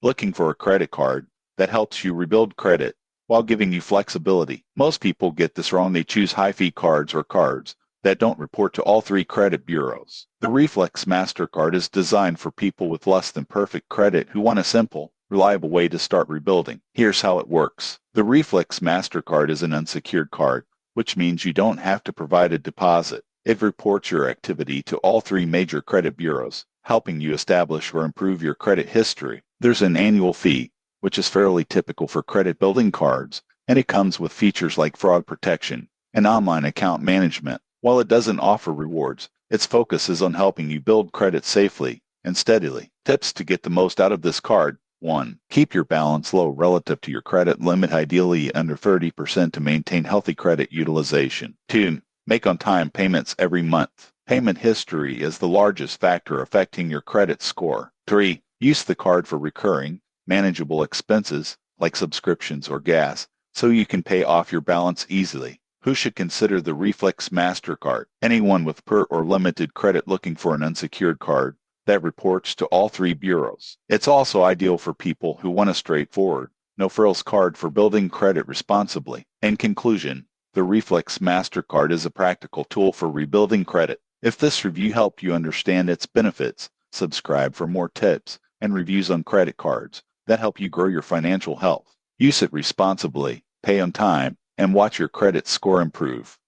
Looking for a credit card that helps you rebuild credit while giving you flexibility. Most people get this wrong. They choose high-fee cards or cards that don't report to all three credit bureaus. The Reflex Mastercard is designed for people with less than perfect credit who want a simple, reliable way to start rebuilding. Here's how it works. The Reflex Mastercard is an unsecured card, which means you don't have to provide a deposit. It reports your activity to all three major credit bureaus, helping you establish or improve your credit history. There's an annual fee, which is fairly typical for credit building cards, and it comes with features like fraud protection and online account management. While it doesn't offer rewards, its focus is on helping you build credit safely and steadily. Tips to get the most out of this card. 1. Keep your balance low relative to your credit limit, ideally under 30% to maintain healthy credit utilization. 2. Make on-time payments every month. Payment history is the largest factor affecting your credit score. 3. Use the card for recurring, manageable expenses like subscriptions or gas, so you can pay off your balance easily. Who should consider the Reflex Mastercard? Anyone with poor or limited credit looking for an unsecured card that reports to all three bureaus. It's also ideal for people who want a straightforward, no-frills card for building credit responsibly. In conclusion, the Reflex Mastercard is a practical tool for rebuilding credit. If this review helped you understand its benefits, subscribe for more tips and reviews on credit cards that help you grow your financial health. Use it responsibly, pay on time, and watch your credit score improve.